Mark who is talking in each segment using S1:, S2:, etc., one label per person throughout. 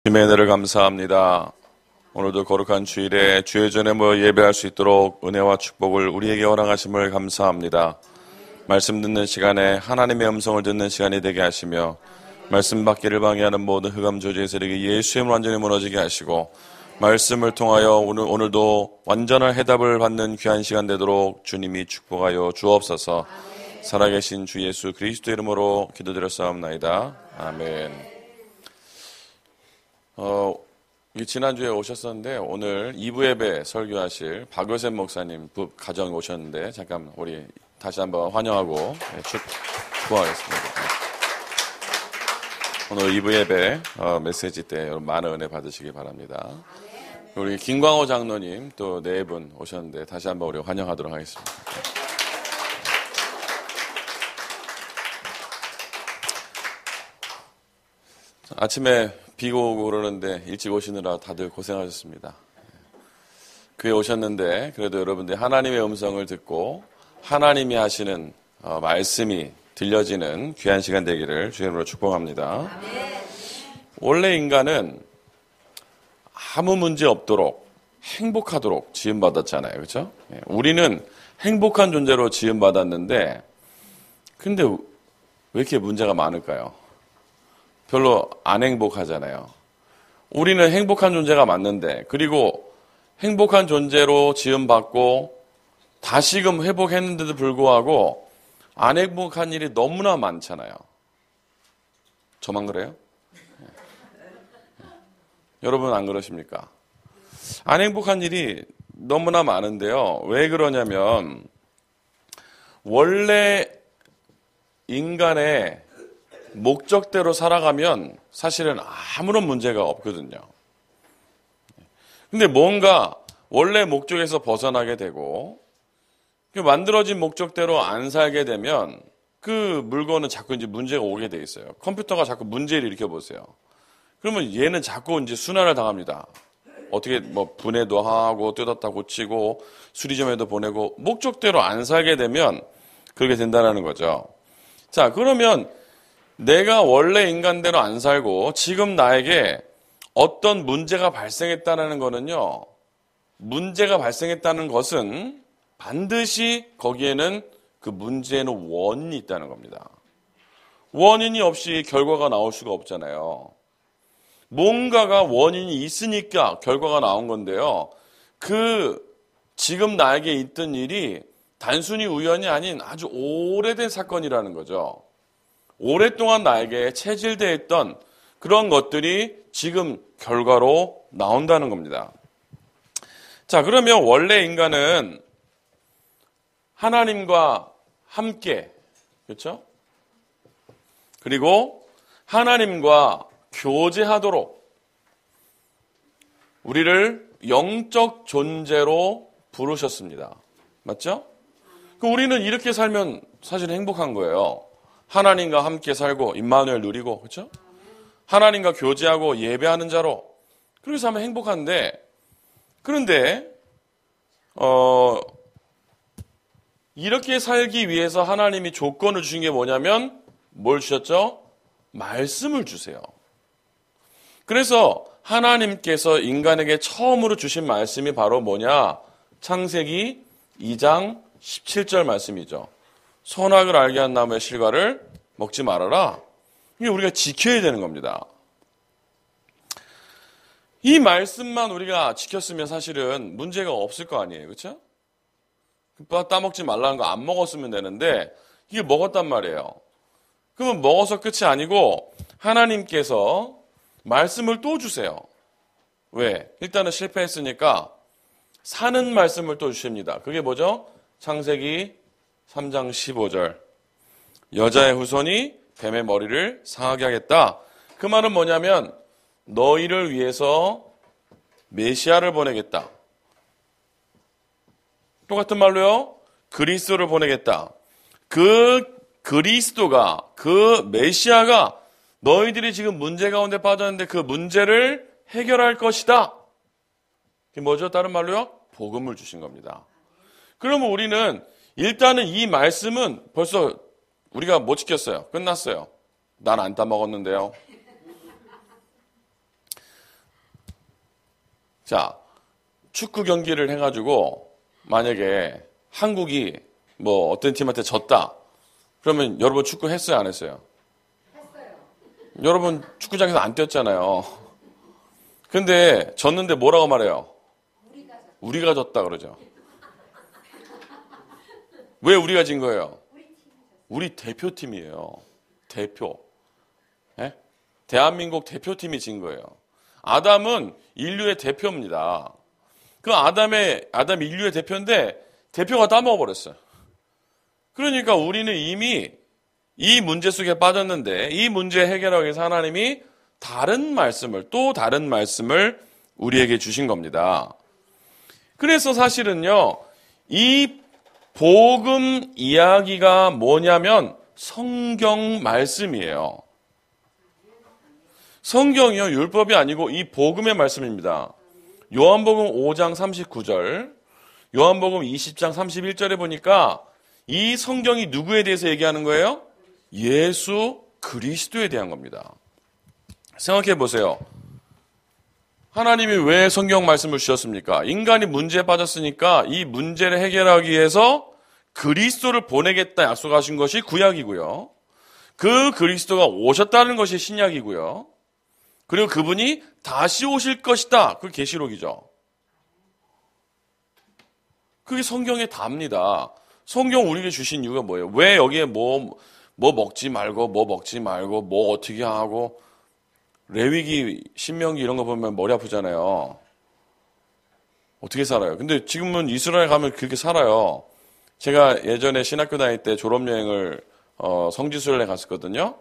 S1: 주님의 은혜를 감사합니다. 오늘도 거룩한 주일에 주의 전에 모여 예배할 수 있도록 은혜와 축복을 우리에게 허락하심을 감사합니다. 말씀 듣는 시간에 하나님의 음성을 듣는 시간이 되게 하시며 말씀 받기를 방해하는 모든 흑암 조직의 세력이 예수의 이름으로 완전히 무너지게 하시고 말씀을 통하여 오늘도 완전한 해답을 받는 귀한 시간 되도록 주님이 축복하여 주옵소서. 살아계신 주 예수 그리스도 이름으로 기도드렸사옵나이다. 아멘. 지난주에 오셨었는데 오늘 2부 예배 설교하실 박효셉 목사님 가정에 오셨는데 잠깐 우리 다시 한번 환영하고 축복하겠습니다. 오늘 2부 예배 메시지 때 여러분 많은 은혜 받으시기 바랍니다. 우리 김광호 장로님 또 네 분 오셨는데 다시 한번 우리 환영하도록 하겠습니다. 아침에 비가 오고 그러는데 일찍 오시느라 다들 고생하셨습니다. 교회 오셨는데 그래도 여러분들 하나님의 음성을 듣고 하나님이 하시는 말씀이 들려지는 귀한 시간 되기를 주님으로 축복합니다. 원래 인간은 아무 문제 없도록 행복하도록 지음받았잖아요. 그렇죠? 우리는 행복한 존재로 지음받았는데 근데 왜 이렇게 문제가 많을까요? 별로 안 행복하잖아요. 우리는 행복한 존재가 맞는데 그리고 행복한 존재로 지음받고 다시금 회복했는데도 불구하고 안 행복한 일이 너무나 많잖아요. 저만 그래요? 여러분 안 그러십니까? 안 행복한 일이 너무나 많은데요. 왜 그러냐면 원래 인간의 목적대로 살아가면 사실은 아무런 문제가 없거든요. 근데 뭔가 원래 목적에서 벗어나게 되고 만들어진 목적대로 안 살게 되면 그 물건은 자꾸 이제 문제가 오게 돼 있어요. 컴퓨터가 자꾸 문제를 일으켜 보세요. 그러면 얘는 자꾸 이제 순환을 당합니다. 어떻게 뭐 분해도 하고 뜯었다 고치고 수리점에도 보내고 목적대로 안 살게 되면 그렇게 된다는 거죠. 자, 그러면 내가 원래 인간대로 안 살고 지금 나에게 어떤 문제가 발생했다는 거는요. 문제가 발생했다는 것은 반드시 거기에는 그 문제에는 원인이 있다는 겁니다. 원인이 없이 결과가 나올 수가 없잖아요. 뭔가가 원인이 있으니까 결과가 나온 건데요. 그 지금 나에게 있던 일이 단순히 우연이 아닌 아주 오래된 사건이라는 거죠. 오랫동안 나에게 체질되어 있던 그런 것들이 지금 결과로 나온다는 겁니다. 자, 그러면 원래 인간은 하나님과 함께, 그렇죠? 그리고 하나님과 교제하도록 우리를 영적 존재로 부르셨습니다. 맞죠? 우리는 이렇게 살면 사실 행복한 거예요. 하나님과 함께 살고 임마누엘 누리고 그렇죠? 하나님과 교제하고 예배하는 자로 그렇게 살면 행복한데 그런데 이렇게 살기 위해서 하나님이 조건을 주신 게 뭐냐면 뭘 주셨죠? 말씀을 주세요. 그래서 하나님께서 인간에게 처음으로 주신 말씀이 바로 뭐냐? 창세기 2장 17절 말씀이죠. 선악을 알게 한 나무의 실과를 먹지 말아라. 이게 우리가 지켜야 되는 겁니다. 이 말씀만 우리가 지켰으면 사실은 문제가 없을 거 아니에요. 그렇죠? 따먹지 말라는 거 안 먹었으면 되는데 이게 먹었단 말이에요. 그러면 먹어서 끝이 아니고 하나님께서 말씀을 또 주세요. 왜? 일단은 실패했으니까 사는 말씀을 또 주십니다. 그게 뭐죠? 창세기 3장 15절. 여자의 후손이 뱀의 머리를 상하게 하겠다. 그 말은 뭐냐면 너희를 위해서 메시아를 보내겠다. 똑같은 말로요. 그리스도를 보내겠다. 그 그리스도가 그 메시아가 너희들이 지금 문제 가운데 빠졌는데 그 문제를 해결할 것이다. 그게 뭐죠? 다른 말로요. 복음을 주신 겁니다. 그러면 우리는 일단은 이 말씀은 벌써 우리가 못 지켰어요. 끝났어요. 난 안 따먹었는데요. 자, 축구 경기를 해가지고 만약에 한국이 뭐 어떤 팀한테 졌다. 그러면 여러분 축구 했어요, 안 했어요?
S2: 했어요.
S1: 여러분 축구장에서 안 뛰었잖아요. 근데 졌는데 뭐라고 말해요? 우리가 졌다 그러죠. 왜 우리가 진 거예요? 우리 대표팀이에요. 대표. 예? 대한민국 대표팀이 진 거예요. 아담은 인류의 대표입니다. 그 아담 인류의 대표인데 대표가 따먹어버렸어요. 그러니까 우리는 이미 이 문제 속에 빠졌는데 이 문제 해결하기 위해서 하나님이 또 다른 말씀을 우리에게 주신 겁니다. 그래서 사실은요, 이 복음 이야기가 뭐냐면 성경 말씀이에요. 성경이요, 율법이 아니고 이 복음의 말씀입니다. 요한복음 5장 39절, 요한복음 20장 31절에 보니까 이 성경이 누구에 대해서 얘기하는 거예요? 예수 그리스도에 대한 겁니다. 생각해 보세요. 하나님이 왜 성경 말씀을 주셨습니까? 인간이 문제에 빠졌으니까 이 문제를 해결하기 위해서 그리스도를 보내겠다 약속하신 것이 구약이고요. 그 그리스도가 오셨다는 것이 신약이고요. 그리고 그분이 다시 오실 것이다. 그게 계시록이죠. 그게 성경의 답니다. 성경 우리에게 주신 이유가 뭐예요? 왜 여기에 뭐 먹지 말고 뭐 어떻게 하고 레위기, 신명기 이런 거 보면 머리 아프잖아요. 어떻게 살아요? 근데 지금은 이스라엘 가면 그렇게 살아요. 제가 예전에 신학교 다닐 때 졸업여행을 성지순례 갔었거든요.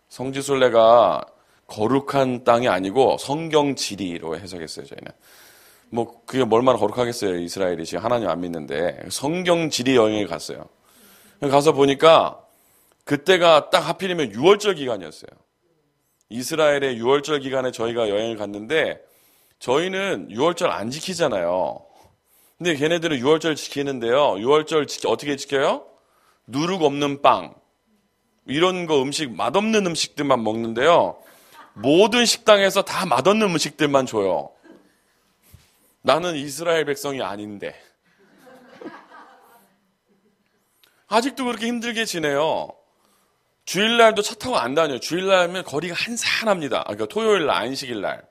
S1: 성지순례가 거룩한 땅이 아니고 성경지리로 해석했어요, 저희는. 뭐 그게 얼마나 거룩하겠어요, 이스라엘이 지금 하나님 안 믿는데. 성경지리 여행을 갔어요. 가서 보니까 그때가 딱 하필이면 6월절 기간이었어요. 이스라엘의 6월절 기간에 저희가 여행을 갔는데 저희는 6월절 안 지키잖아요. 근데 걔네들은 6월절 지키는데요. 6월절 어떻게 지켜요? 누룩 없는 빵 이런 거 맛없는 음식들만 먹는데요. 모든 식당에서 다 맛없는 음식들만 줘요. 나는 이스라엘 백성이 아닌데. 아직도 그렇게 힘들게 지내요. 주일날도 차 타고 안 다녀요. 주일날면 거리가 한산합니다. 그러니까 토요일날 안식일날.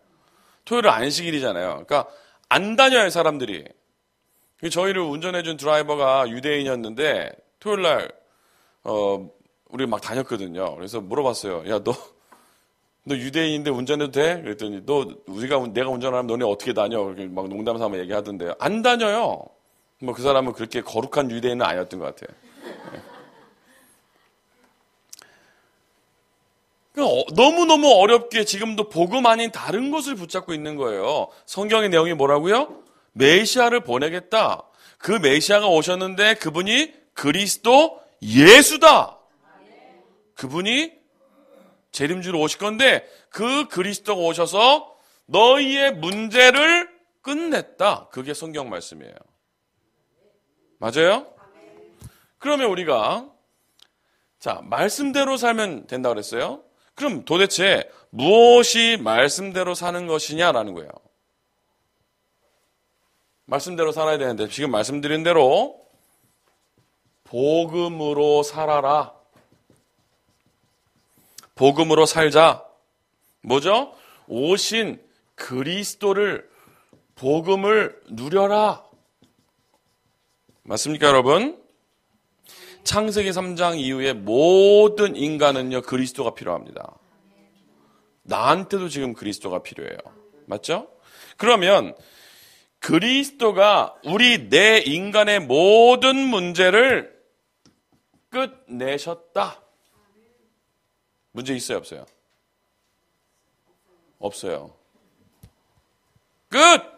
S1: 토요일 안식일이잖아요. 그러니까 안 다녀요, 사람들이. 저희를 운전해준 드라이버가 유대인이었는데 토요일날 우리 막 다녔거든요. 그래서 물어봤어요. 야, 너 유대인인데 운전해도 돼? 그랬더니 내가 운전하면 너네 어떻게 다녀? 그렇게 막 농담 삼아 얘기하던데요. 안 다녀요. 뭐 그 사람은 그렇게 거룩한 유대인은 아니었던 것 같아요. 너무너무 어렵게 지금도 복음 아닌 다른 것을 붙잡고 있는 거예요. 성경의 내용이 뭐라고요? 메시아를 보내겠다. 그 메시아가 오셨는데 그분이 그리스도 예수다. 그분이 재림주로 오실 건데 그 그리스도가 오셔서 너희의 문제를 끝냈다. 그게 성경 말씀이에요. 맞아요? 그러면 우리가 말씀대로 살면 된다고 그랬어요. 그럼 도대체 무엇이 말씀대로 사는 것이냐라는 거예요. 말씀대로 살아야 되는데 지금 말씀드린 대로 복음으로 살아라. 복음으로 살자. 뭐죠? 오신 그리스도를 복음을 누려라. 맞습니까, 여러분? 창세기 3장 이후에 모든 인간은요, 그리스도가 필요합니다. 나한테도 지금 그리스도가 필요해요. 맞죠? 그러면 그리스도가 내 인간의 모든 문제를 끝내셨다. 문제 있어요, 없어요? 없어요. 끝!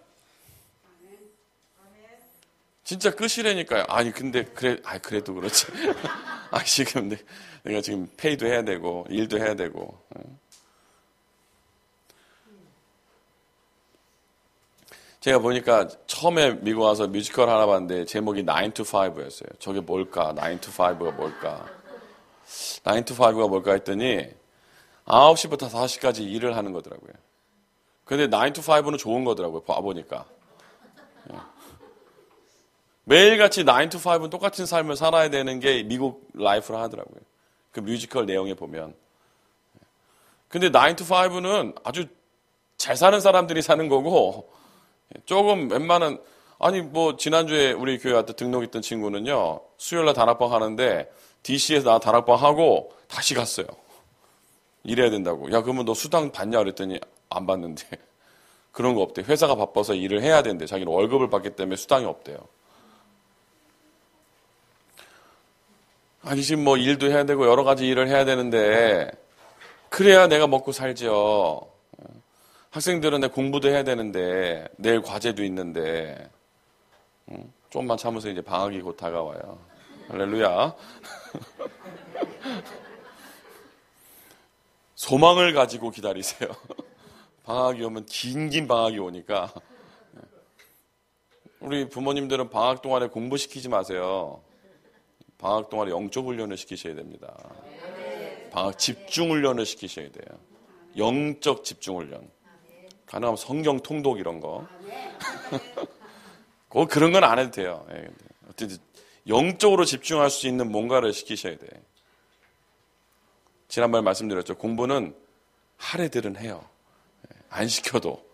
S1: 진짜 끝이라니까요. 아니, 근데, 그래도 그렇지. 지금 내가 지금 페이도 해야 되고, 일도 해야 되고. 제가 보니까 처음에 미국 와서 뮤지컬 하나 봤는데 제목이 9 to 5였어요. 저게 뭘까? 9 to 5가 뭘까? 9 to 5가 뭘까 했더니 9시부터 4시까지 일을 하는 거더라고요. 근데 9 to 5는 좋은 거더라고요. 봐보니까. 매일같이 9 to 5는 똑같은 삶을 살아야 되는 게 미국 라이프라 하더라고요. 그 뮤지컬 내용에 보면. 근데 9 to 5는 아주 잘 사는 사람들이 사는 거고, 조금 웬만한, 아니, 뭐, 지난주에 우리 교회 왔다 등록했던 친구는요, 수요일날 다락방 하는데, DC에서 나 다락방 하고, 다시 갔어요. 일해야 된다고. 야, 그러면 너 수당 받냐? 그랬더니, 안 받는데. 그런 거 없대. 회사가 바빠서 일을 해야 된대. 자기는 월급을 받기 때문에 수당이 없대요. 아니, 지금 뭐 일도 해야 되고 여러 가지 일을 해야 되는데, 그래야 내가 먹고 살죠. 학생들은 내 공부도 해야 되는데, 내일 과제도 있는데, 좀만 참으세요. 이제 방학이 곧 다가와요. 할렐루야. 소망을 가지고 기다리세요. 방학이 오면 긴 방학이 오니까. 우리 부모님들은 방학 동안에 공부시키지 마세요. 방학 동안에 영적 훈련을 시키셔야 됩니다. 방학 집중 훈련을 시키셔야 돼요. 영적 집중 훈련. 가능하면 성경 통독 이런 거. 꼭 그런 건 안 해도 돼요. 어쨌든 영적으로 집중할 수 있는 뭔가를 시키셔야 돼. 지난번에 말씀드렸죠. 공부는 하래들은 해요. 안 시켜도.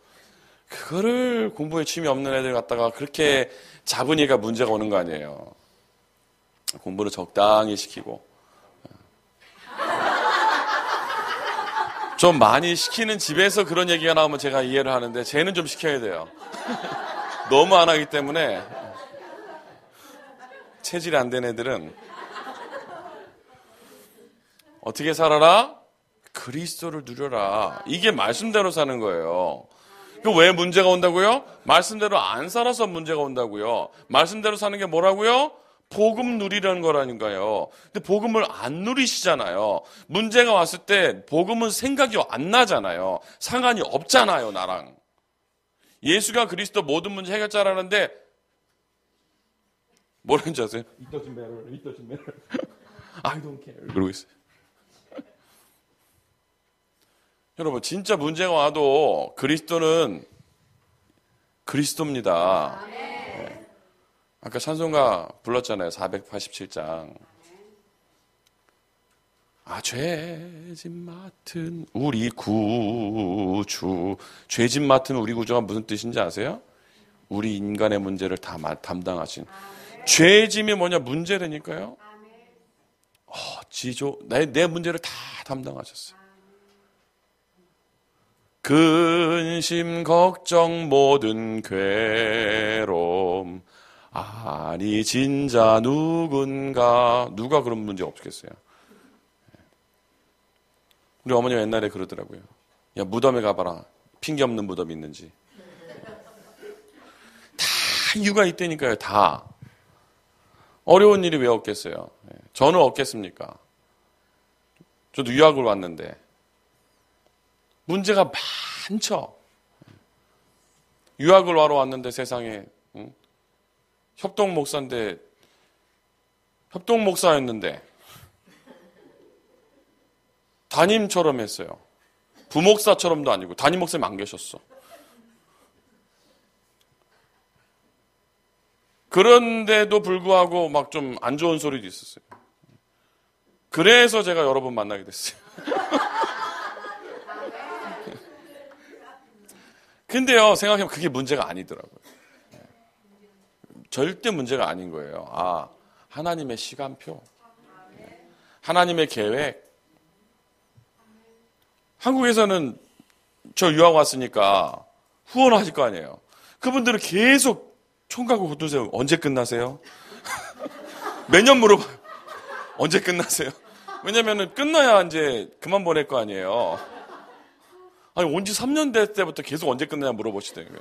S1: 그거를 공부에 취미 없는 애들 갖다가 그렇게 잡으니까 문제가 오는 거 아니에요. 공부를 적당히 시키고. 좀 많이 시키는 집에서 그런 얘기가 나오면 제가 이해를 하는데 쟤는 좀 시켜야 돼요. 너무 안 하기 때문에 체질이 안 된 애들은 어떻게 살아라? 그리스도를 누려라. 이게 말씀대로 사는 거예요. 왜 문제가 온다고요? 말씀대로 안 살아서 문제가 온다고요. 말씀대로 사는 게 뭐라고요? 복음 누리려는 거라니까요. 근데 복음을 안 누리시잖아요. 문제가 왔을 때 복음은 생각이 안 나잖아요. 상관이 없잖아요, 나랑. 예수가 그리스도 모든 문제 해결자라는데 뭐라는지 아세요? It doesn't matter. It doesn't matter. I don't care. 그러고 있어요. 여러분, 진짜 문제가 와도 그리스도는 그리스도입니다. 네. 아까 찬송가 불렀잖아요. 487장. 죄짐 맡은 우리 구주. 죄짐 맡은 우리 구주가 무슨 뜻인지 아세요? 우리 인간의 문제를 다 담당하신. 죄짐이 뭐냐? 문제라니까요. 내 문제를 다 담당하셨어요. 근심, 걱정, 모든 괴로움. 아니 진짜 누가 그런 문제 없겠어요? 우리 어머니가 옛날에 그러더라고요. 야, 무덤에 가봐라. 핑계 없는 무덤이 있는지. 다 이유가 있다니까요. 다. 어려운 일이 왜 없겠어요? 저는 없겠습니까? 저도 유학을 왔는데 문제가 많죠. 유학을 하러 왔는데 세상에 협동 목사였는데 담임처럼 했어요. 부목사처럼도 아니고 담임 목사님 안 계셨어. 그런데도 불구하고 막 좀 안 좋은 소리도 있었어요. 그래서 제가 여러 번 만나게 됐어요. 근데요, 생각해보면 그게 문제가 아니더라고요. 절대 문제가 아닌 거예요. 하나님의 시간표, 하나님의 계획. 한국에서는 저 유학 왔으니까 후원하실 거 아니에요. 그분들은 계속 총각을 붙드세요. 언제 끝나세요? 매년 물어봐요. 언제 끝나세요? 왜냐면은 끝나야 이제 그만 보낼 거 아니에요. 아니, 온 지 3년 될 때부터 계속 언제 끝나냐 물어보시더라고요.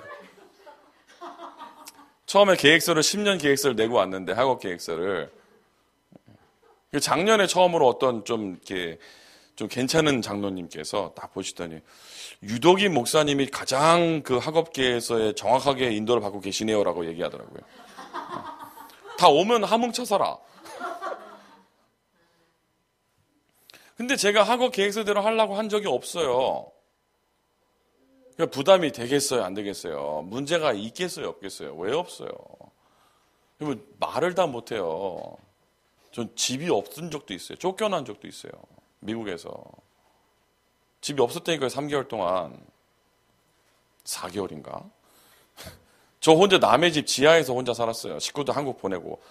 S1: 처음에 계획서를 10년 계획서를 내고 왔는데, 학업 계획서를. 작년에 처음으로 어떤 좀 이렇게 좀 괜찮은 장로님께서 딱 보시더니 유독이 목사님이 가장 그 학업 계획서에 정확하게 인도를 받고 계시네요라고 얘기하더라고요. 다 오면 하뭉쳐 살아. 근데 제가 학업 계획서대로 하려고 한 적이 없어요. 그러니까 부담이 되겠어요, 안 되겠어요? 문제가 있겠어요, 없겠어요? 왜 없어요? 말을 다 못해요. 전 집이 없은 적도 있어요. 쫓겨난 적도 있어요. 미국에서. 집이 없었다니까요, 3개월 동안. 4개월인가? 저 혼자 남의 집 지하에서 혼자 살았어요. 식구도 한국 보내고.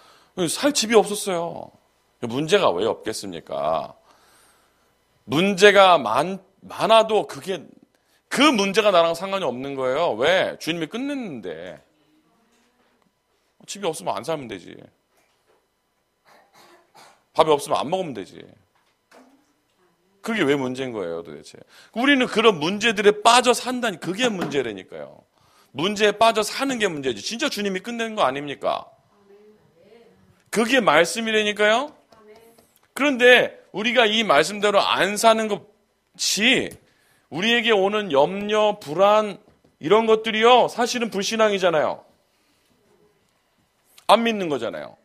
S1: 살 집이 없었어요. 문제가 왜 없겠습니까? 문제가 많아도 그 문제가 나랑 상관이 없는 거예요. 왜? 주님이 끝냈는데. 집이 없으면 안 살면 되지. 밥이 없으면 안 먹으면 되지. 그게 왜 문제인 거예요, 도대체? 우리는 그런 문제들에 빠져 산다니, 그게 문제라니까요. 문제에 빠져 사는 게 문제지. 진짜 주님이 끝낸 거 아닙니까? 그게 말씀이라니까요. 그런데 우리가 이 말씀대로 안 사는 것이 우리에게 오는 염려, 불안 이런 것들이요, 사실은 불신앙이잖아요. 안 믿는 거잖아요.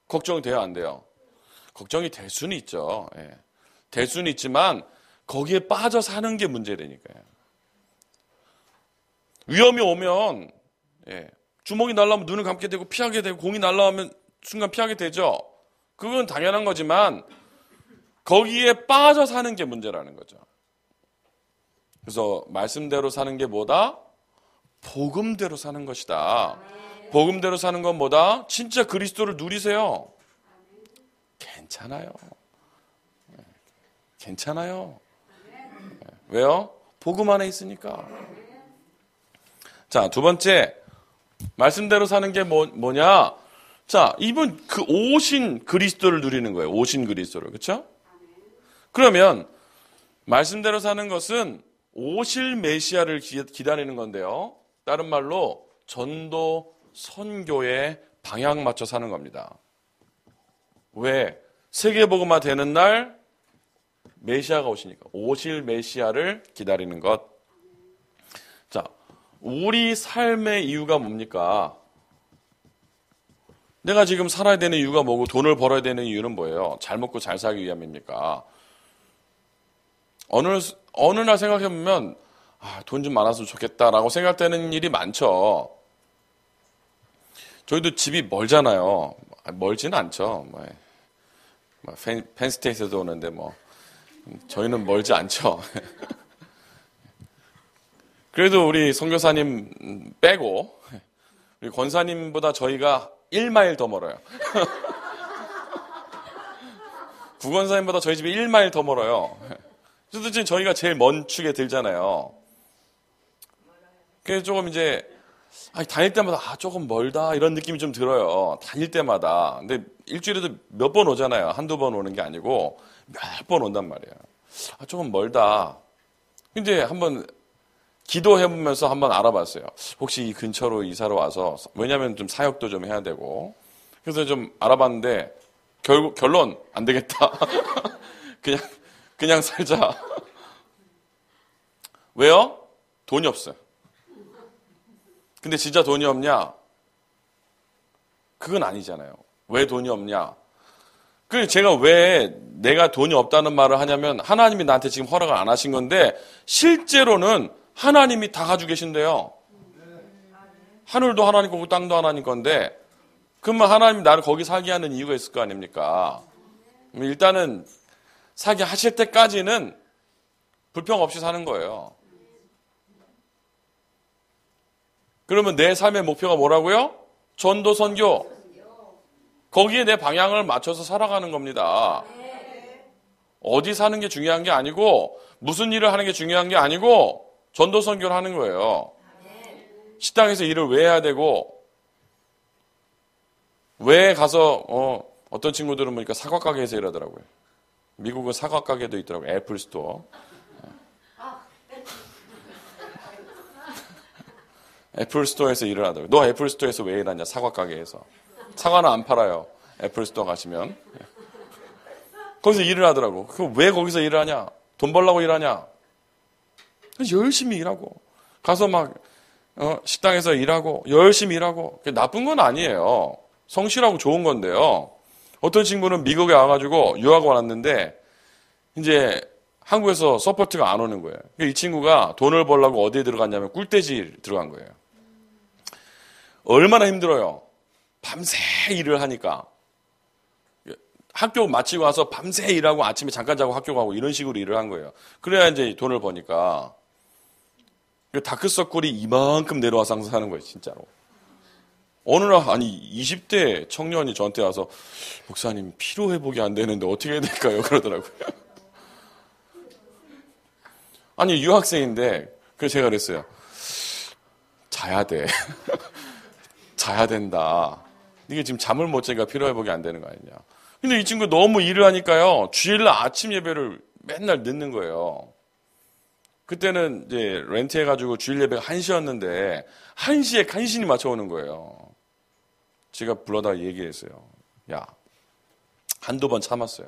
S1: 걱정돼요, 안 돼요? 걱정이 될 수는 있죠. 예. 될 수는 있지만 거기에 빠져 사는 게 문제라니까요. 위험이 오면 주먹이 날라오면 눈을 감게 되고 피하게 되고 공이 날라오면 순간 피하게 되죠. 그건 당연한 거지만 거기에 빠져 사는 게 문제라는 거죠. 그래서 말씀대로 사는 게 뭐다? 복음대로 사는 것이다. 복음대로 사는 건 뭐다? 진짜 그리스도를 누리세요. 괜찮아요. 괜찮아요. 왜요? 복음 안에 있으니까. 자, 두 번째, 말씀대로 사는 게 뭐냐? 자, 이분 그 오신 그리스도를 누리는 거예요. 오신 그리스도를. 그렇죠? 그러면 말씀대로 사는 것은 오실 메시아를 기다리는 건데요. 다른 말로 전도 선교에 방향 맞춰 사는 겁니다. 왜? 세계복음화 되는 날 메시아가 오시니까. 오실 메시아를 기다리는 것. 자, 우리 삶의 이유가 뭡니까? 내가 지금 살아야 되는 이유가 뭐고 돈을 벌어야 되는 이유는 뭐예요? 잘 먹고 잘 살기 위함입니까? 어느 날 생각해보면 돈 좀 많았으면 좋겠다라고 생각되는 일이 많죠. 저희도 집이 멀잖아요. 멀지는 않죠. 펜스테이트에서 오는데 저희는 멀지 않죠. 그래도 우리 선교사님 빼고 우리 권사님보다 저희가 1마일 더 멀어요. 구권사님보다 저희 집이 1마일 더 멀어요. 그래서 지금 저희가 제일 먼 축에 들잖아요. 그래서 조금 이제 다닐 때마다 조금 멀다 이런 느낌이 좀 들어요. 다닐 때마다. 근데 일주일에도 몇 번 오잖아요. 한두 번 오는 게 아니고 몇 번 온단 말이에요. 조금 멀다. 근데 한번 기도해보면서 한번 알아봤어요. 혹시 이 근처로 이사로 와서, 왜냐면 좀 사역도 좀 해야 되고. 그래서 좀 알아봤는데, 결론, 안 되겠다. 그냥 살자. 왜요? 돈이 없어요. 근데 진짜 돈이 없냐? 그건 아니잖아요. 왜 돈이 없냐? 그 제가 왜 내가 돈이 없다는 말을 하냐면, 하나님이 나한테 지금 허락을 안 하신 건데, 실제로는 하나님이 다 가지고 계신데요. 하늘도 하나님 거고 땅도 하나님 건데 그러면 하나님이 나를 거기 살게 하는 이유가 있을 거 아닙니까? 일단은 살게 하실 때까지는 불평 없이 사는 거예요. 그러면 내 삶의 목표가 뭐라고요? 전도 선교. 거기에 내 방향을 맞춰서 살아가는 겁니다. 어디 사는 게 중요한 게 아니고 무슨 일을 하는 게 중요한 게 아니고 전도 선교를 하는 거예요. 식당에서 일을 왜 해야 되고 왜 가서 어떤 친구들은 보니까 사과 가게에서 일하더라고요. 미국은 사과 가게도 있더라고요. 애플 스토어. 애플 스토어에서 일을 하더라고요. 너 애플 스토어에서 왜 일하냐? 사과 가게에서. 사과는 안 팔아요. 애플 스토어 가시면. 거기서 일을 하더라고. 그럼 왜 거기서 일을 하냐? 돈 벌려고 일하냐? 열심히 일하고 가서 식당에서 일하고 열심히 일하고 나쁜 건 아니에요. 성실하고 좋은 건데요. 어떤 친구는 미국에 와가지고 유학 왔는데 이제 한국에서 서포트가 안 오는 거예요. 이 친구가 돈을 벌려고 어디에 들어갔냐면 꿀돼지 들어간 거예요. 얼마나 힘들어요. 밤새 일을 하니까. 학교 마치고 와서 밤새 일하고 아침에 잠깐 자고 학교 가고 이런 식으로 일을 한 거예요. 그래야 이제 돈을 버니까. 다크서클이 이만큼 내려와서 항상 사는 거예요, 진짜로. 어느 날, 20대 청년이 저한테 와서, 목사님, 피로회복이 안 되는데 어떻게 해야 될까요? 그러더라고요. 아니, 유학생인데, 그래서 제가 그랬어요. 자야 돼. 자야 된다. 이게 지금 잠을 못 자니까 피로회복이 안 되는 거 아니냐. 근데 이 친구 너무 일을 하니까요, 주일날 아침 예배를 맨날 늦는 거예요. 그때는 이제 렌트해가지고 주일 예배가 1시였는데, 1시에 간신히 맞춰오는 거예요. 제가 불러다가 얘기했어요. 야, 한두 번 참았어요.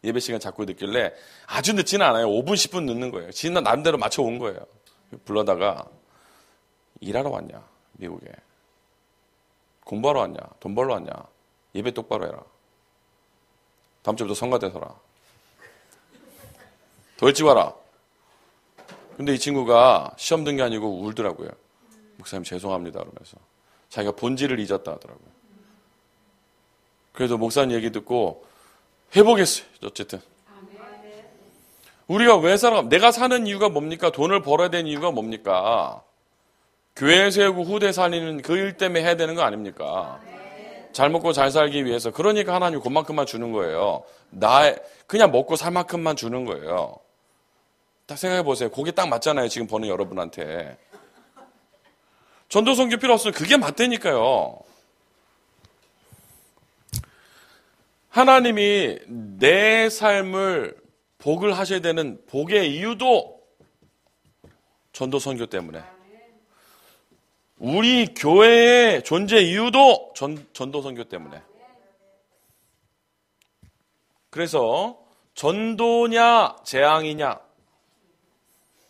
S1: 예배 시간 자꾸 늦길래 아주 늦지는 않아요. 5분, 10분 늦는 거예요. 지난 나름대로 맞춰온 거예요. 불러다가 일하러 왔냐, 미국에. 공부하러 왔냐, 돈 벌러 왔냐, 예배 똑바로 해라. 다음 주부터 성가대 서라. 더 일찍 와라. 근데 이 친구가 시험 든 게 아니고 울더라고요. 목사님 죄송합니다 그러면서. 자기가 본질을 잊었다 하더라고요. 그래서 목사님 얘기 듣고 해보겠어요. 어쨌든. 우리가 왜 살아? 내가 사는 이유가 뭡니까? 돈을 벌어야 되는 이유가 뭡니까? 교회 세우고 후대 살리는 그 일 때문에 해야 되는 거 아닙니까? 잘 먹고 잘 살기 위해서. 그러니까 하나님 그만큼만 주는 거예요. 그냥 먹고 살 만큼만 주는 거예요. 딱 생각해 보세요. 그게 딱 맞잖아요. 지금 버는 여러분한테. 전도 선교 필요 없으면 그게 맞다니까요. 하나님이 내 삶을 복을 하셔야 되는 복의 이유도 전도 선교 때문에. 우리 교회의 존재 이유도 전도 선교 때문에. 그래서 전도냐 재앙이냐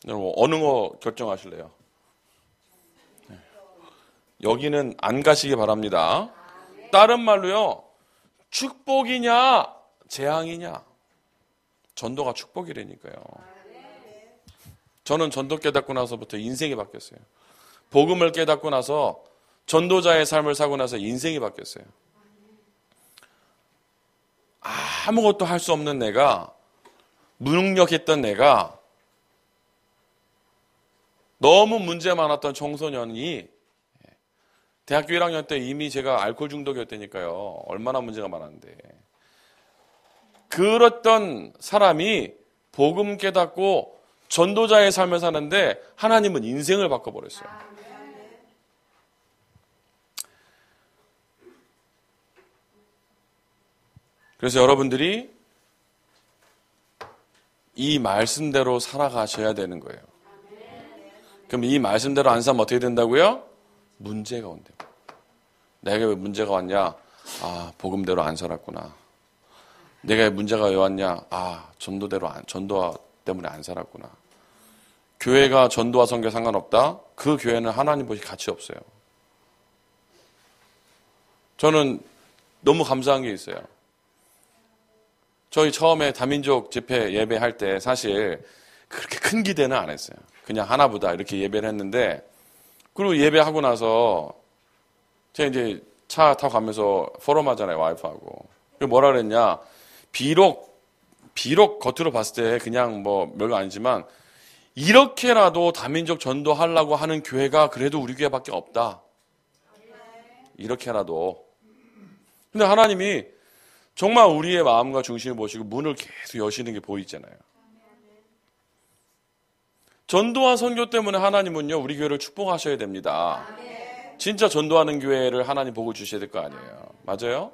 S1: 여러분 어느 거 결정하실래요? 여기는 안 가시기 바랍니다. 다른 말로요. 축복이냐 재앙이냐. 전도가 축복이라니까요. 저는 전도 깨닫고 나서부터 인생이 바뀌었어요. 복음을 깨닫고 나서 전도자의 삶을 사고 나서 인생이 바뀌었어요. 아무것도 할 수 없는 내가, 무능력했던 내가, 너무 문제 많았던 청소년이 대학교 1학년 때 이미 제가 알코올 중독이었다니까요. 얼마나 문제가 많았는데. 그랬던 사람이 복음 깨닫고 전도자의 삶을 사는데 하나님은 인생을 바꿔버렸어요. 그래서 여러분들이 이 말씀대로 살아가셔야 되는 거예요. 그럼 이 말씀대로 안 살면 어떻게 된다고요? 문제가 온대요. 내가 왜 문제가 왔냐? 복음대로 안 살았구나. 내가 왜 문제가 왜 왔냐? 전도 때문에 안 살았구나. 교회가 전도와 선교 상관없다? 그 교회는 하나님 보시 가치 없어요. 저는 너무 감사한 게 있어요. 저희 처음에 다민족 집회 예배할 때 사실 그렇게 큰 기대는 안 했어요. 그냥 하나보다 이렇게 예배를 했는데, 그리고 예배하고 나서 제가 이제 차 타고 가면서 포럼하잖아요, 와이프하고. 뭐라 그랬냐? 비록 겉으로 봤을 때 그냥 뭐 별거 아니지만 이렇게라도 다민족 전도하려고 하는 교회가 그래도 우리 교회밖에 없다. 이렇게라도. 근데 하나님이 정말 우리의 마음과 중심을 보시고 문을 계속 여시는 게 보이잖아요. 전도와 선교 때문에 하나님은요, 우리 교회를 축복하셔야 됩니다. 진짜 전도하는 교회를 하나님 보고 주셔야 될 거 아니에요. 맞아요?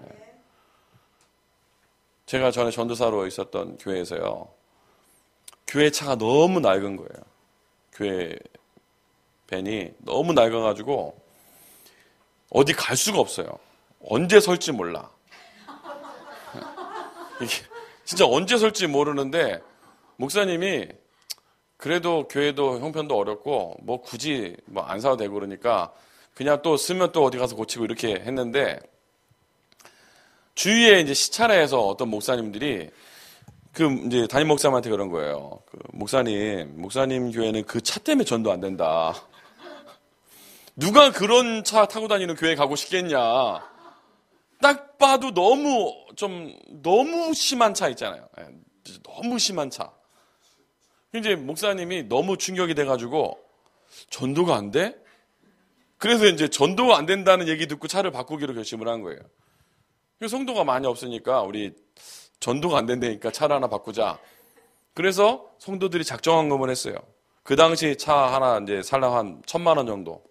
S1: 네. 제가 전에 전도사로 있었던 교회에서요, 교회 차가 너무 낡은 거예요. 교회 밴이 너무 낡아가지고 어디 갈 수가 없어요. 언제 설지 몰라. 이게 진짜 언제 설지 모르는데 목사님이 그래도 교회도 형편도 어렵고 뭐 굳이 뭐 안 사도 되고 그러니까 그냥 또 쓰면 또 어디 가서 고치고 이렇게 했는데, 주위에 이제 시차례에서 어떤 목사님들이 이제 담임 목사님한테 그런 거예요. 목사님 교회는 그 차 때문에 전도 안 된다. 누가 그런 차 타고 다니는 교회 가고 싶겠냐. 딱 봐도 너무 심한 차 있잖아요. 너무 심한 차. 이제 목사님이 너무 충격이 돼가지고 전도가 안 돼? 그래서 이제 전도가 안 된다는 얘기 듣고 차를 바꾸기로 결심을 한 거예요. 성도가 많이 없으니까 우리 전도가 안 된다니까 차를 하나 바꾸자. 그래서 성도들이 작정헌금을 했어요. 그 당시 차 하나 이제 살려면 한 1,000만 원 정도.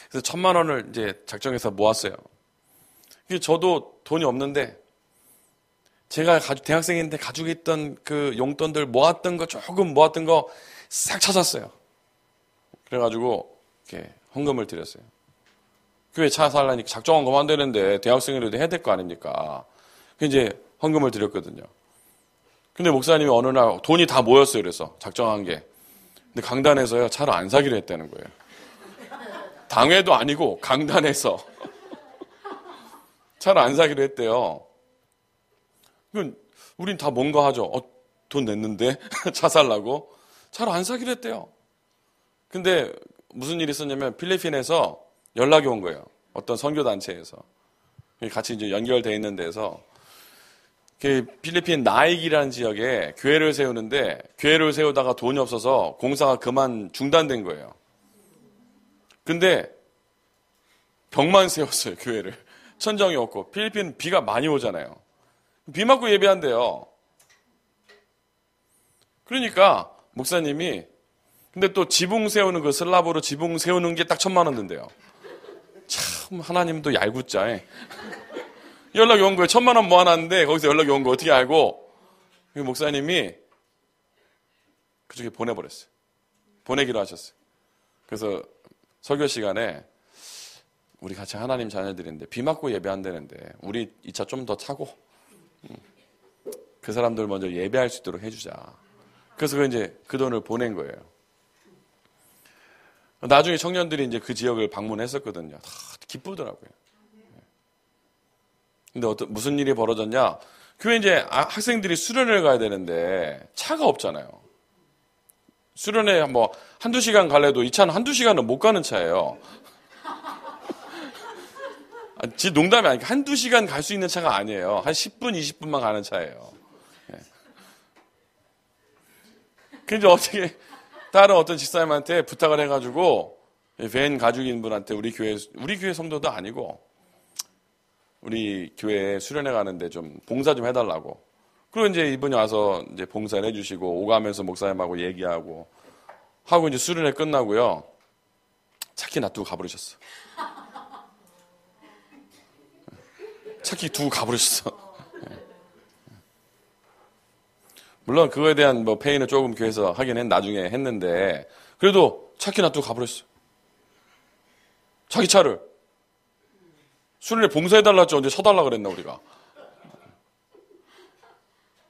S1: 그래서 1,000만 원을 이제 작정해서 모았어요. 저도 돈이 없는데 제가 대학생인데 가지고 있던 그 용돈들 조금 모았던 거 싹 찾았어요. 그래가지고 이렇게 헌금을 드렸어요. 교회 차 살라니까 작정헌금 안 되는데 대학생이라도 해야 될 거 아닙니까? 이제 헌금을 드렸거든요. 근데 목사님이 어느 날 돈이 다 모였어요. 그래서 작정한 게. 근데 강단에서요 차를 안 사기로 했다는 거예요. 당회도 아니고 강단에서 차를 안 사기로 했대요. 우린 다 뭔가 하죠. 돈 냈는데 차 살라고 차를 안 사기로 했대요. 근데 무슨 일이 있었냐면 필리핀에서 연락이 온 거예요. 어떤 선교단체에서 같이 이제 연결돼 있는 데서 필리핀 나익이라는 지역에 교회를 세우는데 교회를 세우다가 돈이 없어서 공사가 그만 중단된 거예요. 근데 벽만 세웠어요. 교회를. 천정이 없고 필리핀 비가 많이 오잖아요. 비 맞고 예배한대요. 그러니까 목사님이 근데 또 지붕 세우는 그 슬랍으로 지붕 세우는 게 딱 1,000만 원 든대요. 참 하나님도 얄궂자. 연락이 온 거예요. 1,000만 원 모아놨는데 거기서 연락이 온 거 어떻게 알고 목사님이 그쪽에 보내버렸어요. 보내기로 하셨어요. 그래서 설교 시간에 우리 같이 하나님 자녀들인데 비 맞고 예배한다는데 우리 이 차 좀 더 타고 그 사람들 먼저 예배할 수 있도록 해주자. 그래서 이제 그 돈을 보낸 거예요. 나중에 청년들이 이제 그 지역을 방문했었거든요. 다 기쁘더라고요. 근데 무슨 일이 벌어졌냐? 교회 이제 학생들이 수련회를 가야 되는데 차가 없잖아요. 수련회 뭐 한두 시간 갈래도 이 차는 한두 시간은 못 가는 차예요. 농담이 아니고 한두 시간 갈 수 있는 차가 아니에요. 한 10분, 20분만 가는 차예요. 그래서 어떻게 다른 어떤 집사님한테 부탁을 해가지고 밴 가족인 분한테 우리 교회 성도도 아니고 우리 교회에 수련회 가는데 좀 봉사 좀 해달라고. 그리고 이제 이분이 와서 이제 봉사를 해주시고 오가면서 목사님하고 얘기하고 하고 이제 수련회 끝나고요. 차키 놔두고 가버리셨어. 차키 두고 가버리셨어. 물론 그거에 대한 뭐 페이는 조금 교회에서 하긴 나중에 했는데 그래도 차키 놔두고 가버렸어. 자기 차를. 수련회 봉사해달라 했죠. 언제 쳐달라 그랬나 우리가.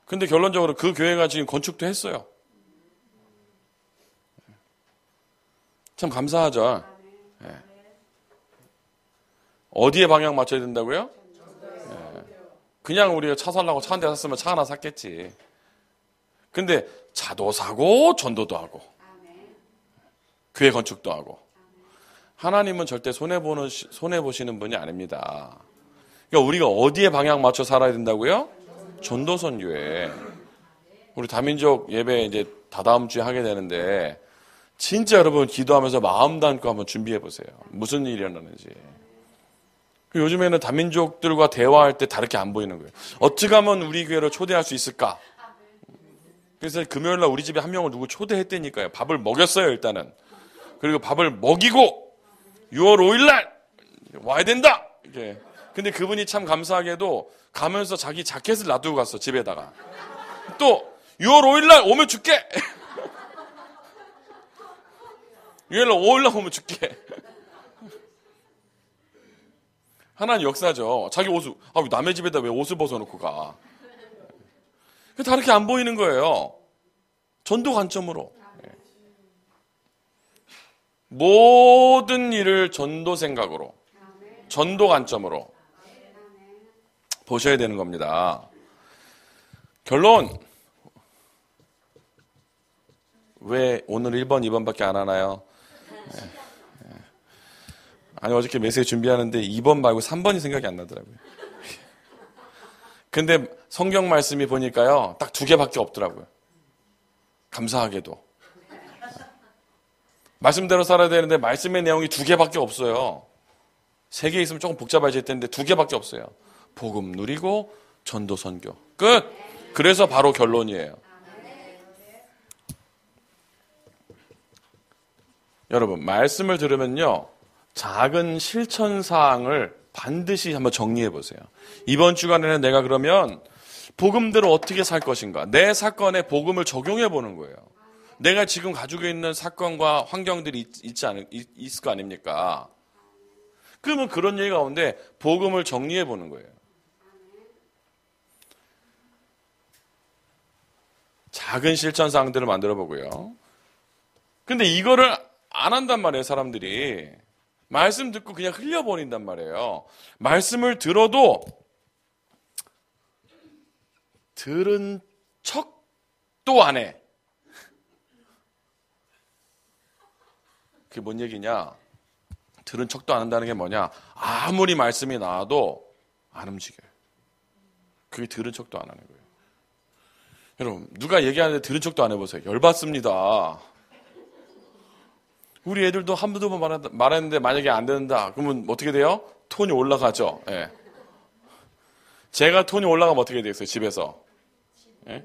S1: 근데 결론적으로 그 교회가 지금 건축도 했어요. 참 감사하죠. 네. 어디에 방향 맞춰야 된다고요? 네. 그냥 우리가 차 살라고 차 한 대 샀으면 차 하나 샀겠지. 근데 차도 사고 전도도 하고 교회 건축도 하고 하나님은 절대 손해보시는 분이 아닙니다. 그러니까 우리가 어디에 방향 맞춰 살아야 된다고요? 전도선교회. 우리 다민족 예배 이제 다다음 주에 하게 되는데 진짜 여러분 기도하면서 마음 담고 한번 준비해 보세요. 무슨 일이 일어나는지. 요즘에는 다민족들과 대화할 때 다르게 안 보이는 거예요. 어떻게 하면 우리 교회로 초대할 수 있을까? 그래서 금요일날 우리 집에 한 명을 누구 초대했다니까요. 밥을 먹였어요 일단은. 그리고 밥을 먹이고 6월 5일날 와야 된다. 이렇게. 근데 그분이 참 감사하게도 가면서 자기 자켓을 놔두고 갔어 집에다가. 또 6월 5일날 오면 줄게. 6월 5일날 오면 줄게. 하나는 역사죠. 자기 옷을 남의 집에다 왜 옷을 벗어놓고 가. 다르게 안 보이는 거예요. 전도 관점으로. 모든 일을 전도 생각으로, 전도 관점으로 보셔야 되는 겁니다. 결론! 왜 오늘 1번, 2번밖에 안 하나요? 아니, 어저께 메시지 준비하는데 2번 말고 3번이 생각이 안 나더라고요. 근데 성경 말씀이 보니까요, 딱 2개밖에 없더라고요. 감사하게도. 말씀대로 살아야 되는데 말씀의 내용이 2개밖에 없어요. 3개 있으면 조금 복잡해질 텐데 2개밖에 없어요. 복음 누리고 전도 선교. 끝! 그래서 바로 결론이에요. 여러분, 말씀을 들으면요, 작은 실천사항을 반드시 한번 정리해 보세요. 이번 주간에는 내가 그러면 복음대로 어떻게 살 것인가? 내 사건에 복음을 적용해 보는 거예요. 내가 지금 가지고 있는 사건과 환경들이 있을 거 아닙니까? 그러면 그런 얘기 가운데 복음을 정리해 보는 거예요. 작은 실천사항들을 만들어 보고요. 근데 이거를 안 한단 말이에요, 사람들이. 말씀 듣고 그냥 흘려버린단 말이에요. 말씀을 들어도 들은 척도 안 해. 그게 뭔 얘기냐? 들은 척도 안 한다는 게 뭐냐? 아무리 말씀이 나와도 안 움직여요. 그게 들은 척도 안 하는 거예요. 여러분, 누가 얘기하는데 들은 척도 안 해보세요. 열받습니다. 우리 애들도 한 두 번 말했는데 만약에 안 된다. 그러면 어떻게 돼요? 톤이 올라가죠. 예. 제가 톤이 올라가면 어떻게 되겠어요? 집에서. 예?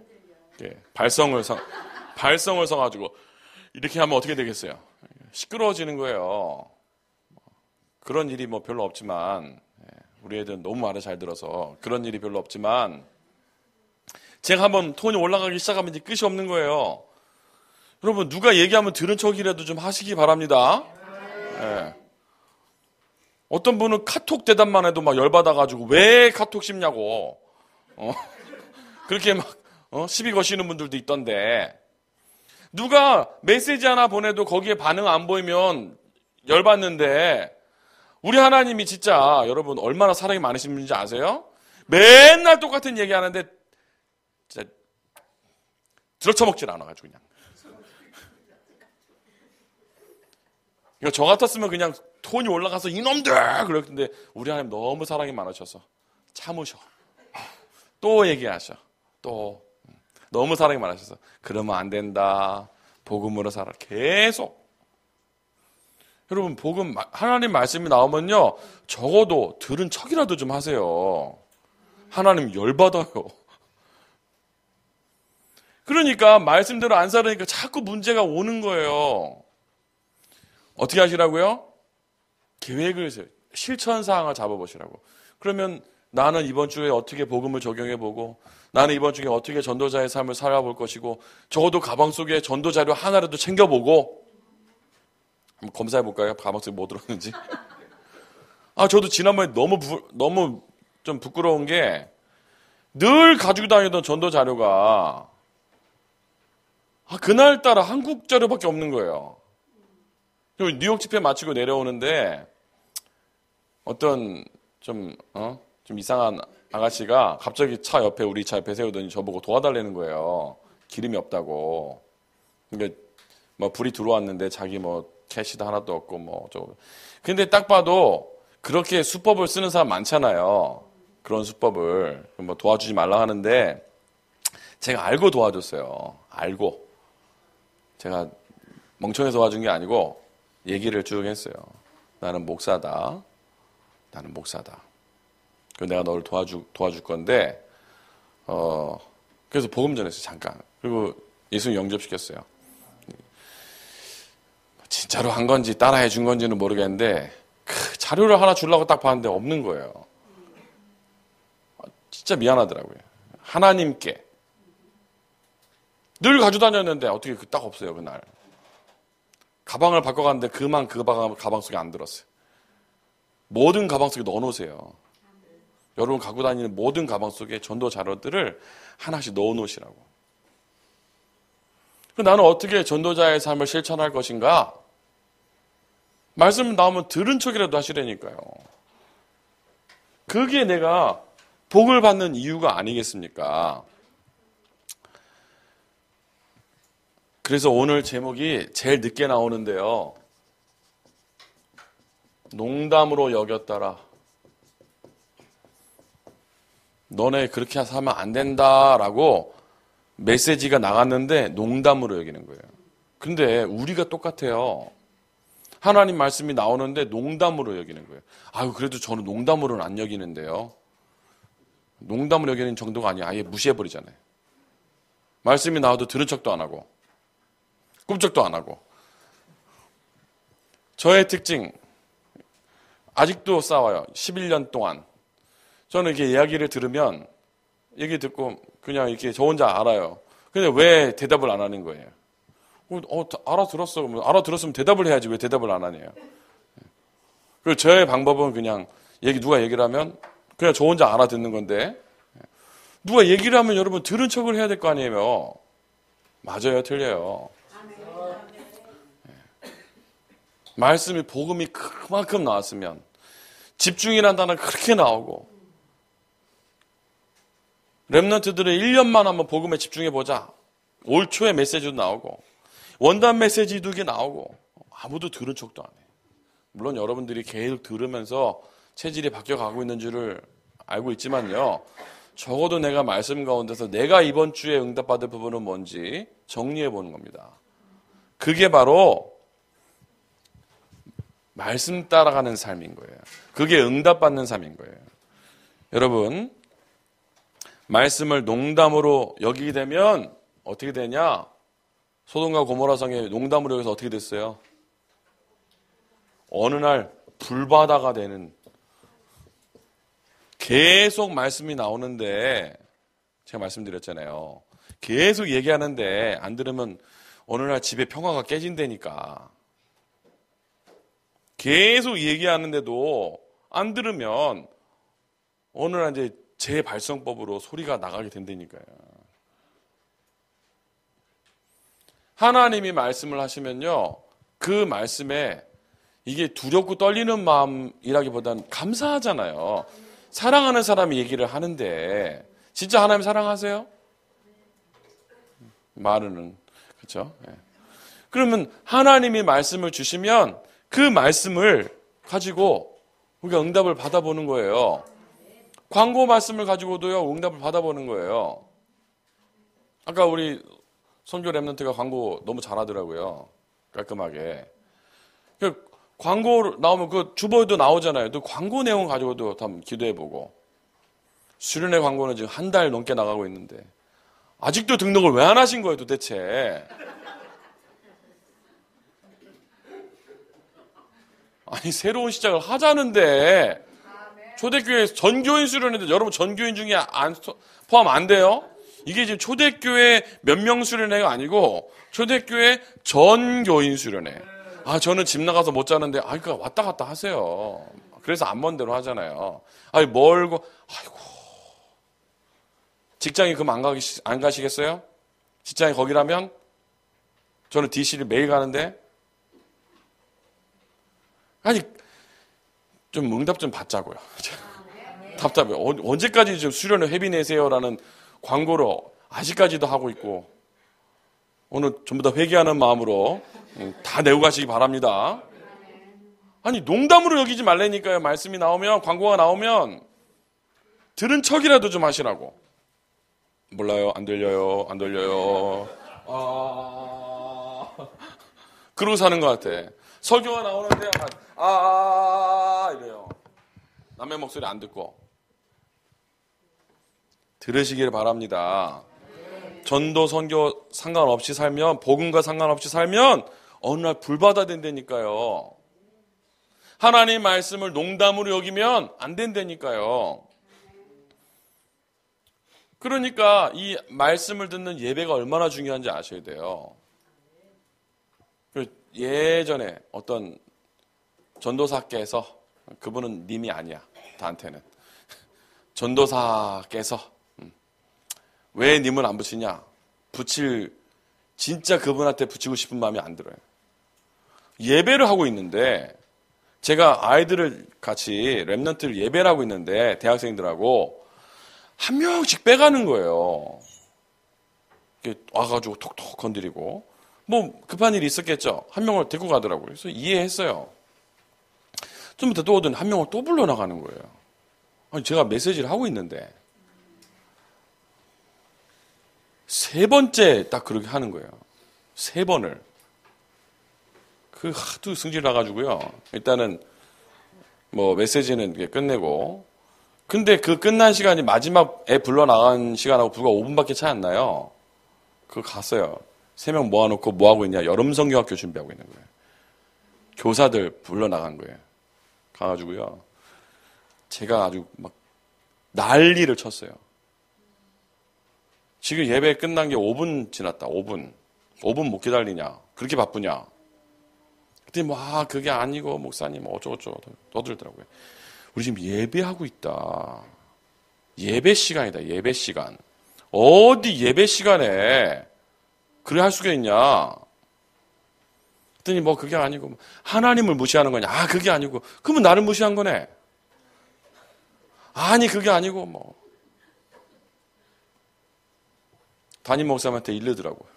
S1: 예. 발성을 써가지고 이렇게 하면 어떻게 되겠어요? 시끄러워지는 거예요. 그런 일이 뭐 별로 없지만, 우리 애들은 너무 말을 잘 들어서 그런 일이 별로 없지만, 제가 한번 톤이 올라가기 시작하면 이제 끝이 없는 거예요. 여러분, 누가 얘기하면 들은 척이라도 좀 하시기 바랍니다. 네. 어떤 분은 카톡 대답만 해도 막 열받아가지고 왜 카톡 씹냐고 그렇게 막 시비 거시는 분들도 있던데, 누가 메시지 하나 보내도 거기에 반응 안 보이면 열받는데, 우리 하나님이 진짜 여러분 얼마나 사랑이 많으신 분인지 아세요? 맨날 똑같은 얘기 하는데 진짜 들어쳐먹질 않아가지고 그냥. 이거 저 같았으면 그냥 톤이 올라가서 이놈들! 그럴 텐데 우리 하나님 너무 사랑이 많으셔서 참으셔. 또 얘기하셔. 또 너무 사랑이 많으셔서 그러면 안 된다. 복음으로 살아. 계속. 여러분, 복음, 하나님 말씀이 나오면요, 적어도 들은 척이라도 좀 하세요. 하나님 열받아요. 그러니까 말씀대로 안 살으니까 자꾸 문제가 오는 거예요. 어떻게 하시라고요? 계획을 세요. 실천사항을 잡아보시라고. 그러면 나는 이번 주에 어떻게 복음을 적용해보고, 나는 이번 주에 어떻게 전도자의 삶을 살아볼 것이고, 적어도 가방 속에 전도 자료 하나라도 챙겨보고, 한번 검사해볼까요? 가방 속에 뭐 들었는지. 저도 지난번에 너무 좀 부끄러운 게, 늘 가지고 다니던 전도 자료가 그날따라 한국 자료밖에 없는 거예요. 뉴욕 집회 마치고 내려오는데 어떤 좀 이상한 아가씨가 갑자기 우리 차 옆에 세우더니 저보고 도와달라는 거예요. 기름이 없다고. 그러니까 뭐 불이 들어왔는데 자기 뭐 캐시도 하나도 없고 근데 딱 봐도 그렇게 수법을 쓰는 사람 많잖아요. 그런 수법을 뭐 도와주지 말라 하는데 제가 알고 도와줬어요. 알고. 제가 멍청해서 도와준 게 아니고 얘기를 쭉 했어요. 나는 목사다. 나는 목사다. 그리고 내가 너를 도와줄 건데, 그래서 복음 전했어요, 잠깐. 그리고 예수님 영접시켰어요. 진짜로 한 건지 따라해 준 건지는 모르겠는데, 자료를 하나 주려고 딱 봤는데 없는 거예요. 진짜 미안하더라고요. 하나님께. 늘 가지고 다녔는데 어떻게 딱 없어요, 그날. 가방을 바꿔갔는데 그만 그 가방 속에 안 들었어요. 모든 가방 속에 넣어놓으세요. 여러분 갖고 다니는 모든 가방 속에 전도 자료들을 하나씩 넣어놓으시라고. 나는 어떻게 전도자의 삶을 실천할 것인가? 말씀 나오면 들은 척이라도 하시라니까요. 그게 내가 복을 받는 이유가 아니겠습니까? 그래서 오늘 제목이 제일 늦게 나오는데요. 농담으로 여겼더라. 너네 그렇게 하면 안 된다라고 메시지가 나갔는데 농담으로 여기는 거예요. 근데 우리가 똑같아요. 하나님 말씀이 나오는데 농담으로 여기는 거예요. 아유, 그래도 저는 농담으로는 안 여기는데요. 농담으로 여기는 정도가 아니야. 아예 무시해버리잖아요. 말씀이 나와도 들은 척도 안 하고 꿈쩍도 안 하고. 저의 특징 아직도 싸워요. 11년 동안. 저는 이렇게 이야기를 들으면 얘기 듣고 그냥 이렇게 저 혼자 알아요. 근데 왜 대답을 안 하는 거예요? 알아들었어. 알아들었으면 대답을 해야지 왜 대답을 안 하네요. 그리고 저의 방법은 그냥 누가 얘기를 하면 그냥 저 혼자 알아듣는 건데 누가 얘기를 하면 여러분 들은 척을 해야 될 거 아니에요. 맞아요, 틀려요. 말씀이 복음이 그만큼 나왔으면 집중이라는 단어가 그렇게 나오고 렘넌트들은 1년만 한번 복음에 집중해보자. 올 초에 메시지도 나오고 원단 메시지도 이게 나오고 아무도 들은 척도 안 해. 물론 여러분들이 계속 들으면서 체질이 바뀌어가고 있는 줄을 알고 있지만요. 적어도 내가 말씀 가운데서 내가 이번 주에 응답받을 부분은 뭔지 정리해보는 겁니다. 그게 바로 말씀 따라가는 삶인 거예요. 그게 응답받는 삶인 거예요. 여러분, 말씀을 농담으로 여기게 되면 어떻게 되냐? 소돔과 고모라 성에 농담으로 여기서 어떻게 됐어요? 어느 날 불바다가 되는, 계속 말씀이 나오는데 제가 말씀드렸잖아요. 계속 얘기하는데 안 들으면 어느 날 집에 평화가 깨진다니까. 계속 얘기하는데도 안 들으면 어느 날 이제 재발성법으로 소리가 나가게 된다니까요. 하나님이 말씀을 하시면요. 그 말씀에 이게 두렵고 떨리는 마음이라기보다는 감사하잖아요. 사랑하는 사람이 얘기를 하는데 진짜 하나님 사랑하세요? 말은 그렇죠? 네. 그러면 하나님이 말씀을 주시면 그 말씀을 가지고 우리가 응답을 받아보는 거예요. 광고 말씀을 가지고도요 응답을 받아보는 거예요. 아까 우리 선교 랩런트가 광고 너무 잘하더라고요. 깔끔하게. 광고 나오면 그 주보에도 나오잖아요. 또 광고 내용 가지고도 한번 기도해보고. 수련회 광고는 지금 한 달 넘게 나가고 있는데 아직도 등록을 왜 안 하신 거예요 도대체? 아니 새로운 시작을 하자는데 초대교회 전교인 수련회인데 여러분 전교인 중에 포함 안 돼요? 이게 지금 초대교회 몇 명 수련회가 아니고 초대교회 전교인 수련회. 아 저는 집 나가서 못 자는데 그러니까 왔다 갔다 하세요. 그래서 안 먼 대로 하잖아요. 아니 멀고 아이고 직장에 그럼 안 가시겠어요? 직장이 거기라면 저는 DC를 매일 가는데 아니 좀 응답 좀 받자고요. 답답해요. 언제까지 지금 수련회 회비 내세요라는 광고를 아직까지도 하고 있고 오늘 전부 다 회개하는 마음으로 다 내고 가시기 바랍니다. 아니 농담으로 여기지 말라니까요. 말씀이 나오면 광고가 나오면 들은 척이라도 좀 하시라고. 몰라요. 안 들려요. 안 들려요. 그러고 사는 것 같아. 설교가 나오는데 이래요. 남의 목소리 안 듣고. 들으시길 바랍니다. 전도 선교 상관없이 살면 복음과 상관없이 살면 어느 날 불바다 된다니까요. 하나님 말씀을 농담으로 여기면 안 된다니까요. 그러니까 이 말씀을 듣는 예배가 얼마나 중요한지 아셔야 돼요. 예전에 어떤 전도사께서 그분은 님이 아니야. 나한테는. 전도사께서 왜 님을 안 붙이냐? 진짜 그분한테 붙이고 싶은 마음이 안 들어요. 예배를 하고 있는데 제가 아이들을 같이 랩런트를 예배를 하고 있는데 대학생들하고 한 명씩 빼가는 거예요. 와가지고 톡톡 건드리고 뭐 급한 일이 있었겠죠. 한 명을 데리고 가더라고요. 그래서 이해했어요. 좀 이따 또 오더니 한 명을 또 불러나가는 거예요. 아니, 제가 메시지를 하고 있는데 세 번째 딱 그렇게 하는 거예요. 세 번을. 그 하도 승질 나가지고요. 일단은 뭐 메시지는 끝내고, 근데 그 끝난 시간이 마지막에 불러나간 시간하고 불과 5분밖에 차이 안 나요. 그거 갔어요. 3명 모아놓고 뭐하고 있냐. 여름성경학교 준비하고 있는 거예요. 교사들 불러나간 거예요. 가가지고요. 제가 아주 막 난리를 쳤어요. 지금 예배 끝난 게 5분 지났다. 5분. 5분 못 기다리냐. 그렇게 바쁘냐. 그때 뭐 그게 아니고 목사님 어쩌고저쩌고 떠들더라고요. 우리 지금 예배하고 있다. 예배 시간이다. 예배 시간. 어디 예배 시간에 그래 할 수가 있냐. 그랬더니 뭐 그게 아니고 하나님을 무시하는 거냐. 그게 아니고 그러면 나를 무시한 거네. 아니 그게 아니고 뭐 담임 목사님한테 이르더라고요.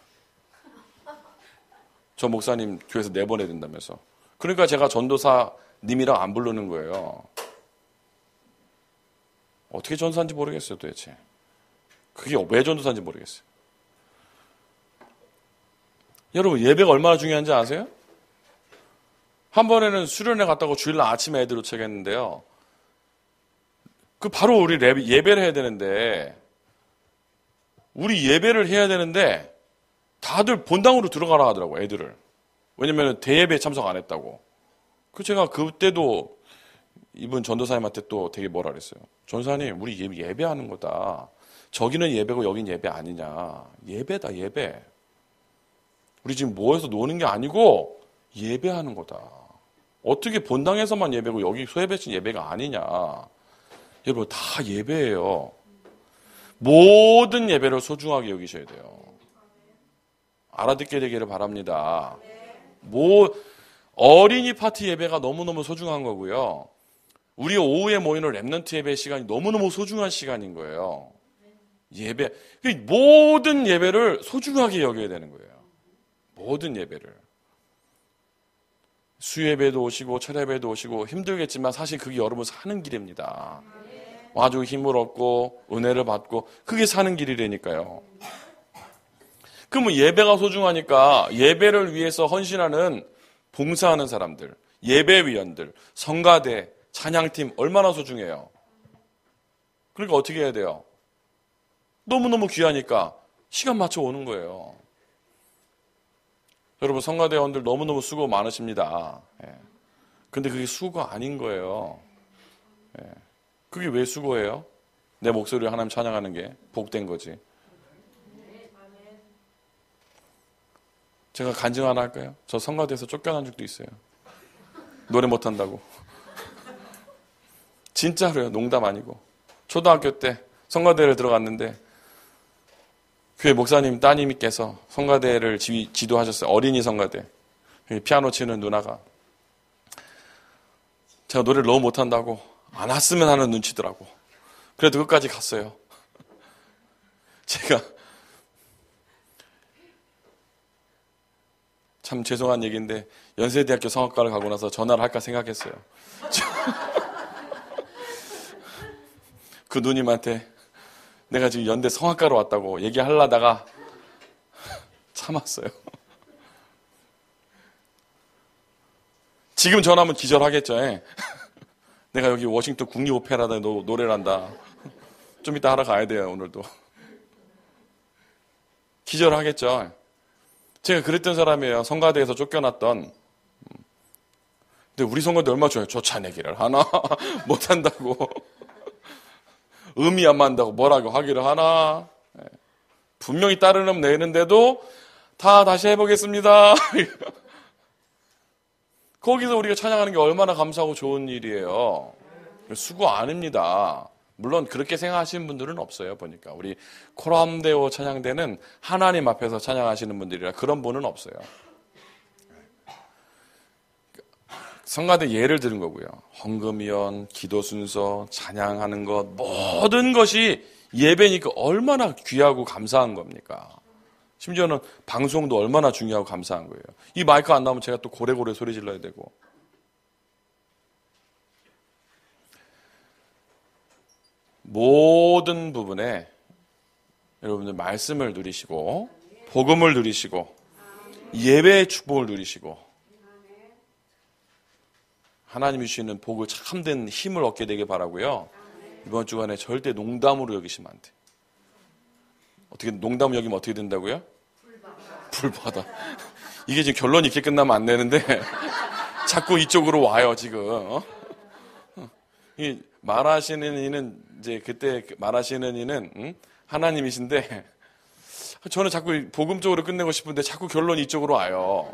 S1: 저 목사님 교회에서 내보내야 된다면서. 그러니까 제가 전도사님이랑 안 부르는 거예요. 어떻게 전도사인지 모르겠어요 도대체. 그게 왜 전도사인지 모르겠어요. 여러분 예배가 얼마나 중요한지 아세요? 한 번에는 수련회 갔다고 주일날 아침에 애들 도착했는데요. 그 바로 우리 예배를 해야 되는데 우리 예배를 해야 되는데 다들 본당으로 들어가라 하더라고 애들을. 왜냐면 대예배에 참석 안 했다고. 그 제가 그때도 이분 전도사님한테 또 되게 뭐라 그랬어요. 전도사님 우리 예배하는 거다. 저기는 예배고 여긴 예배 아니냐. 예배다 예배. 우리 지금 모여서 노는 게 아니고 예배하는 거다. 어떻게 본당에서만 예배고 여기 소예배신 예배가 아니냐. 여러분 다 예배예요. 모든 예배를 소중하게 여기셔야 돼요. 알아듣게 되기를 바랍니다. 어린이 파티 예배가 너무너무 소중한 거고요. 우리 오후에 모이는 렘넌트 예배 시간이 너무너무 소중한 시간인 거예요. 예배, 모든 예배를 소중하게 여겨야 되는 거예요. 모든 예배를. 수예배도 오시고 철야배도 오시고 힘들겠지만 사실 그게 여러분 사는 길입니다. 아주 힘을 얻고 은혜를 받고 그게 사는 길이라니까요. 그러면 예배가 소중하니까 예배를 위해서 헌신하는 봉사하는 사람들, 예배위원들, 성가대, 찬양팀 얼마나 소중해요. 그러니까 어떻게 해야 돼요? 너무너무 귀하니까 시간 맞춰 오는 거예요. 여러분 성가대원들 너무너무 수고 많으십니다. 근데 그게 수고가 아닌 거예요. 그게 왜 수고예요? 내 목소리로 하나님 찬양하는 게 복된 거지. 제가 간증 하나 할까요? 저 성가대에서 쫓겨난 적도 있어요. 노래 못한다고. 진짜로요. 농담 아니고. 초등학교 때 성가대를 들어갔는데 교회 목사님 따님께서 성가대를 지도하셨어요. 어린이 성가대. 피아노 치는 누나가. 제가 노래를 너무 못한다고 안 왔으면 하는 눈치더라고. 그래도 끝까지 갔어요. 제가 참 죄송한 얘기인데 연세대학교 성악과를 가고 나서 전화를 할까 생각했어요. 그 누님한테 내가 지금 연대 성악과로 왔다고 얘기하려다가 참았어요. 지금 전화하면 기절하겠죠. 내가 여기 워싱턴 국립오페라다 노래를 한다. 좀 이따 하러 가야 돼요. 오늘도. 기절하겠죠. 제가 그랬던 사람이에요. 성가대에서 쫓겨났던. 근데 우리 성가대 얼마나 좋아요. 쫓아내기를 하나 못한다고. 의미 안 맞는다고 뭐라고 하기를 하나. 분명히 다른 음 내는데도 다 다시 해보겠습니다. 거기서 우리가 찬양하는 게 얼마나 감사하고 좋은 일이에요. 수고 아닙니다. 물론 그렇게 생각하시는 분들은 없어요. 보니까 우리 코람데오 찬양대는 하나님 앞에서 찬양하시는 분들이라 그런 분은 없어요. 성가대 예를 들은 거고요. 헌금위원, 기도 순서, 찬양하는 것 모든 것이 예배니까 얼마나 귀하고 감사한 겁니까? 심지어는 방송도 얼마나 중요하고 감사한 거예요. 이 마이크 안 나오면 제가 또 고래고래 소리 질러야 되고. 모든 부분에 여러분들 말씀을 누리시고 복음을 누리시고 예배의 축복을 누리시고 하나님이 주시는 복을 참된 힘을 얻게 되길 바라고요. 이번 주간에 절대 농담으로 여기시면 안 돼. 어떻게 농담을 여기면 어떻게 된다고요? 불받아. 이게 지금 결론이 이렇게 끝나면 안 되는데 자꾸 이쪽으로 와요 지금. 이 말하시는 이는 이제 그때 말하시는 이는 하나님이신데 저는 자꾸 복음 쪽으로 끝내고 싶은데 자꾸 결론이 이쪽으로 와요.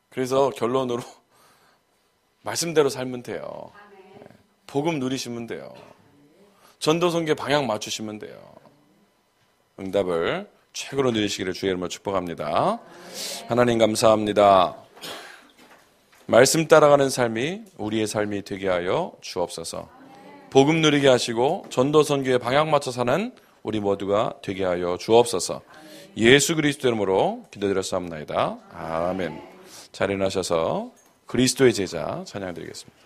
S1: 그래서 결론으로 말씀대로 살면 돼요. 복음 누리시면 돼요. 전도선교 방향 맞추시면 돼요. 응답을 최고로 누리시기를 주의 이름으로 축복합니다. 하나님 감사합니다. 말씀 따라가는 삶이 우리의 삶이 되게 하여 주옵소서. 복음 누리게 하시고 전도선교에 방향 맞춰 사는 우리 모두가 되게 하여 주옵소서. 예수 그리스도 이름으로 기도드렸사옵나이다. 아멘. 잘 일어나셔서 그리스도의 제자 찬양드리겠습니다.